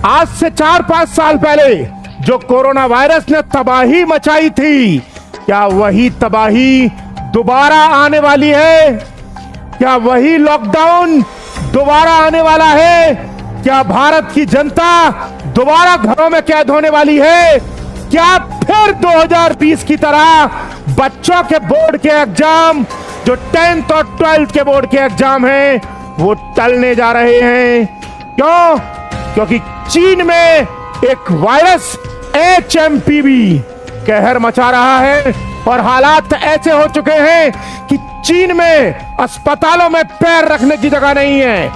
आज से 4-5 साल पहले जो कोरोना वायरस ने तबाही मचाई थी, क्या वही तबाही दोबारा आने वाली है? क्या वही लॉकडाउन दोबारा आने वाला है? क्या भारत की जनता दोबारा घरों में कैद होने वाली है? क्या फिर 2020 की तरह बच्चों के बोर्ड के एग्जाम, जो 10th और 12th के बोर्ड के एग्जाम हैं, वो टलने जा रहे हैं? क्यों? क्योंकि चीन में एक वायरस HMPV कहर मचा रहा है और हालात ऐसे हो चुके हैं कि चीन में अस्पतालों में पैर रखने की जगह नहीं है।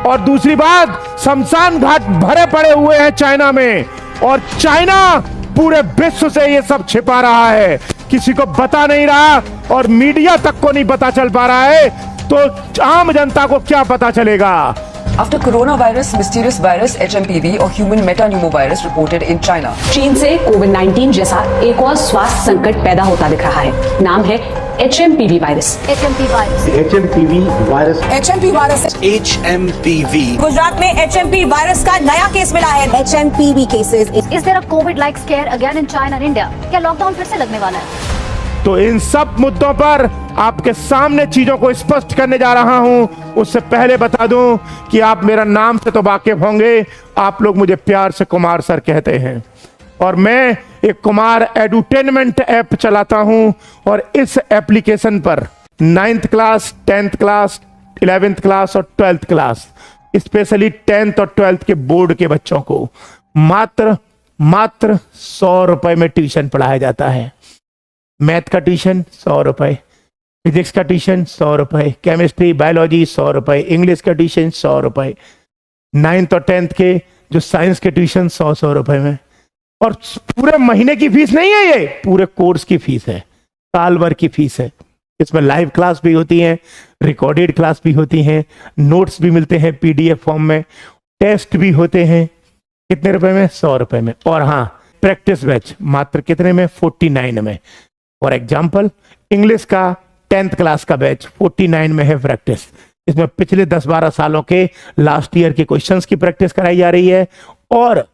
और दूसरी बात, शमशान घाट भरे पड़े हुए हैं चाइना में, और चाइना पूरे विश्व से ये सब छिपा रहा है, किसी को बता नहीं रहा और मीडिया तक को नहीं पता चल पा रहा है, तो आम जनता को क्या पता चलेगा? After coronavirus, mysterious virus HMPV और human metapneumovirus reported in China. चीन से कोविड-19 जैसा एक और स्वास्थ्य संकट पैदा होता दिख रहा है। नाम है HMPV virus. HMPV virus. HMPV virus. HMPV virus. HMPV। Gujarat में HMPV वायरस का नया केस मिला है। HMPV cases. Is there a COVID-like scare again in China and India? क्या लॉकडाउन फिर से लगने वाला है? तो इन सब मुद्दों पर आपके सामने चीजों को स्पष्ट करने जा रहा हूं। उससे पहले बता दूं कि आप मेरा नाम से तो वाकिफ होंगे, आप लोग मुझे प्यार से कुमार सर कहते हैं, और मैं एक कुमार एडुटेनमेंट ऐप चलाता हूं, और इस एप्लीकेशन पर 9th class, 10th class, 11th class और 12th क्लास, स्पेशली 10th और 12th के बोर्ड के बच्चों को मात्र 100 रुपए में ट्यूशन पढ़ाया जाता है। मैथ का ट्यूशन 100 रुपए, फिजिक्स का ट्यूशन 100 रुपए, केमिस्ट्री, बायोलॉजी 100 रुपए, इंग्लिश का ट्यूशन 100 रुपए, 9th और 10th के जो साइंस के ट्यूशन 100 रुपए में। और पूरे महीने की फीस नहीं है, ये पूरे कोर्स की फीस है, साल भर की फीस है। इसमें लाइव क्लास भी होती है, रिकॉर्डेड क्लास भी होती हैं, नोट्स भी मिलते हैं PDF फॉर्म में, टेस्ट भी होते हैं। कितने रुपए में? 100 रुपए में। और हाँ, प्रैक्टिस बैच मात्र कितने में? 49 में। फॉर एग्जाम्पल, इंग्लिश का 10th क्लास का बैच 49 में है प्रैक्टिस। इसमें पिछले 10-12 सालों के लास्ट ईयर के क्वेश्चंस की प्रैक्टिस कराई जा रही है, और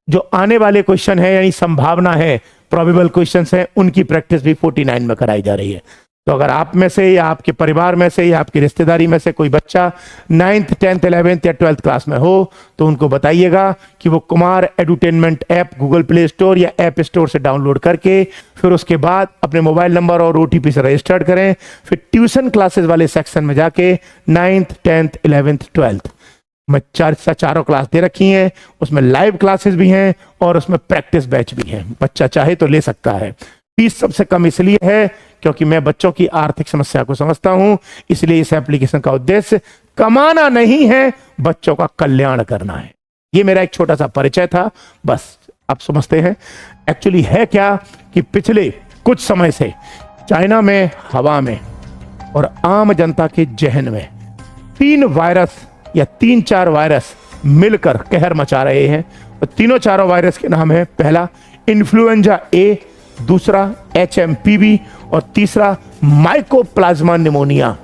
जो आने वाले क्वेश्चन है, यानी संभावना है, प्रोबेबल क्वेश्चंस हैं, उनकी प्रैक्टिस भी 49 में कराई जा रही है। तो अगर आप में से या आपके परिवार में से या आपकी रिश्तेदारी में से कोई बच्चा 9th, 10th, 11th या 12th क्लास में हो, तो उनको बताइएगा कि वो Kumar edutainment app Google play store या ऐप स्टोर से डाउनलोड करके फिर उसके बाद अपने मोबाइल नंबर और OTP से रजिस्टर्ड करें। फिर ट्यूशन क्लासेस वाले सेक्शन में जाके 9th, 10th, 11th, 12th में चारों क्लास दे रखी हैं। उसमें लाइव क्लासेस भी हैं और उसमें प्रैक्टिस बैच भी है। बच्चा चाहे तो ले सकता है। फीस सबसे कम इसलिए है क्योंकि मैं बच्चों की आर्थिक समस्या को समझता हूं, इसलिए इस एप्लीकेशन का उद्देश्य कमाना नहीं है, बच्चों का कल्याण करना है। ये मेरा एक छोटा सा परिचय था, बस आप समझते हैं। एक्चुअली है क्या कि पिछले कुछ समय से चाइना में, हवा में और आम जनता के जहन में 3 वायरस या 3-4 वायरस मिलकर कहर मचा रहे हैं। और तीनों चारों वायरस के नाम है, पहला इन्फ्लुएंजा A, दूसरा HMPV और तीसरा माइकोप्लाज्मा निमोनिया,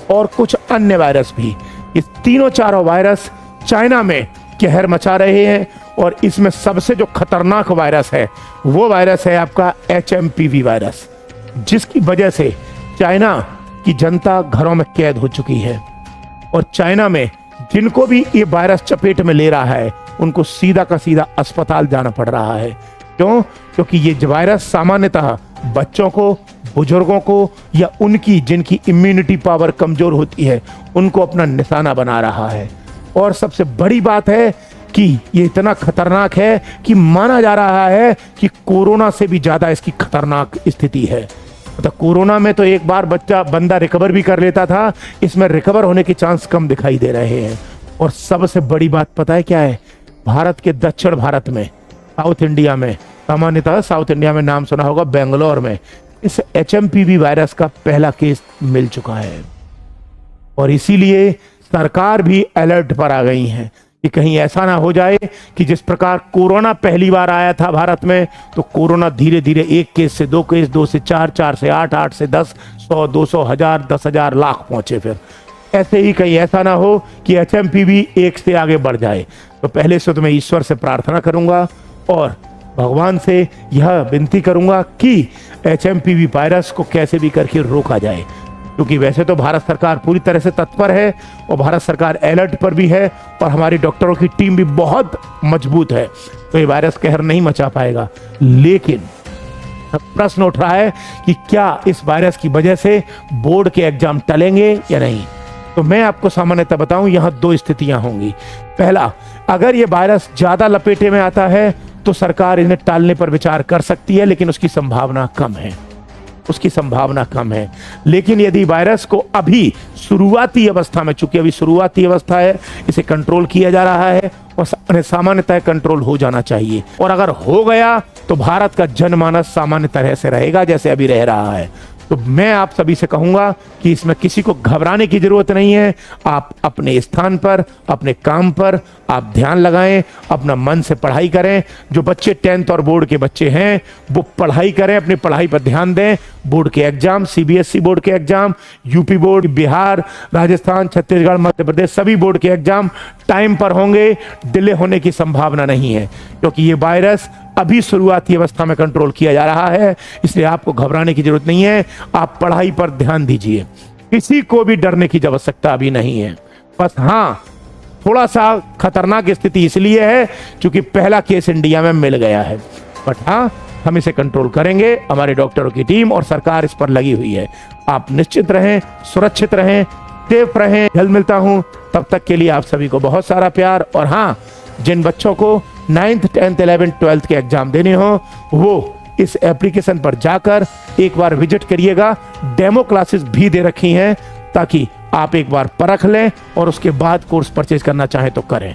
और कुछ अन्य वायरस भी। ये तीनों चारों वायरस चाइना में कहर मचा रहे हैं, और इसमें सबसे जो खतरनाक वायरस है वो वायरस है आपका HMPV वायरस, जिसकी वजह से चाइना की जनता घरों में कैद हो चुकी है। और चाइना में जिनको भी ये वायरस चपेट में ले रहा है, उनको सीधा का सीधा अस्पताल जाना पड़ रहा है। क्यों? क्योंकि ये वायरस सामान्यतः बच्चों को, बुजुर्गों को या उनकी जिनकी इम्यूनिटी पावर कमजोर होती है, उनको अपना निशाना बना रहा है। और सबसे बड़ी बात है कि ये इतना खतरनाक है कि माना जा रहा है कि कोरोना से भी ज्यादा इसकी खतरनाक स्थिति है। मतलब कोरोना में तो एक बार बंदा रिकवर भी कर लेता था, इसमें रिकवर होने के चांस कम दिखाई दे रहे हैं। और सबसे बड़ी बात पता है क्या है? भारत के दक्षिण भारत में, साउथ इंडिया में, सामान्यतः साउथ इंडिया में नाम सुना होगा, बेंगलोर में इस HMPV वायरस का पहला केस मिल चुका है। और इसीलिए सरकार भी अलर्ट पर आ गई है कि कहीं ऐसा ना हो जाए कि जिस प्रकार कोरोना पहली बार आया था भारत में, तो कोरोना धीरे धीरे 1 केस से 2 केस, 2 से 4, 4 से 8, 8 से 10, 100, 200, 1000, 10,000, लाख पहुंचे। फिर ऐसे ही कहीं ऐसा ना हो कि HMPV 1 से आगे बढ़ जाए। तो पहले से तो मैं ईश्वर से प्रार्थना करूंगा और भगवान से यह विनती करूंगा कि HMPV वायरस को कैसे भी करके रोका जाए, क्योंकि वैसे तो भारत सरकार पूरी तरह से तत्पर है और भारत सरकार अलर्ट पर भी है और हमारी डॉक्टरों की टीम भी बहुत मजबूत है, तो ये वायरस कहर नहीं मचा पाएगा। लेकिन प्रश्न उठ रहा है कि क्या इस वायरस की वजह से बोर्ड के एग्जाम टलेंगे या नहीं। तो मैं आपको सामान्यतः बताऊं, यहां दो स्थितियां होंगी। पहला, अगर ये वायरस ज्यादा लपेटे में आता है तो सरकार इन्हें टालने पर विचार कर सकती है, लेकिन उसकी संभावना कम है, उसकी संभावना कम है। लेकिन यदि वायरस को अभी शुरुआती अवस्था में, चूंकि अभी शुरुआती अवस्था है, इसे कंट्रोल किया जा रहा है और सामान्यतः कंट्रोल हो जाना चाहिए, और अगर हो गया तो भारत का जनमानस सामान्य तरह से रहेगा जैसे अभी रह रहा है। तो मैं आप सभी से कहूंगा कि इसमें किसी को घबराने की जरूरत नहीं है। आप अपने स्थान पर, अपने काम पर आप ध्यान लगाएं, अपना मन से पढ़ाई करें। जो बच्चे 10th और बोर्ड के बच्चे हैं वो पढ़ाई करें, अपनी पढ़ाई पर ध्यान दें। बोर्ड के एग्जाम, CBSE बोर्ड के exam, UP board, Bihar, Rajasthan, Chhattisgarh, Madhya Pradesh, सभी बोर्ड के एग्जाम टाइम पर होंगे, डिले होने की संभावना नहीं है, क्योंकि ये वायरस अभी शुरुआती अवस्था में कंट्रोल किया जा रहा है। इसलिए आपको घबराने की जरूरत नहीं है, आप पढ़ाई पर ध्यान दीजिए। किसी को भी डरने की आवश्यकता अभी नहीं है। बस हाँ, थोड़ा सा खतरनाक स्थिति इसलिए है क्योंकि पहला केस इंडिया में मिल गया है, बट हाँ, हम इसे कंट्रोल करेंगे। हमारे डॉक्टरों की टीम और सरकार इस पर लगी हुई है। आप निश्चित रहें, सुरक्षित रहें, सेफ रहें। जल्द मिलता हूं, तब तक के लिए आप सभी को बहुत सारा प्यार। और हाँ, जिन बच्चों को 9th, 10th, 11th, 12th के एग्जाम देने हो वो इस एप्लीकेशन पर जाकर एक बार विजिट करिएगा। डेमो क्लासेस भी दे रखी हैं ताकि आप एक बार परख लें और उसके बाद कोर्स परचेज करना चाहें तो करें।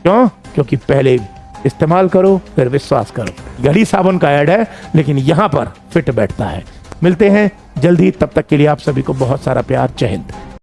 क्यों? क्योंकि पहले इस्तेमाल करो फिर विश्वास करो। घड़ी साबुन का ऐड है, लेकिन यहां पर फिट बैठता है। मिलते हैं जल्दी, तब तक के लिए आप सभी को बहुत सारा प्यार। जय हिंद।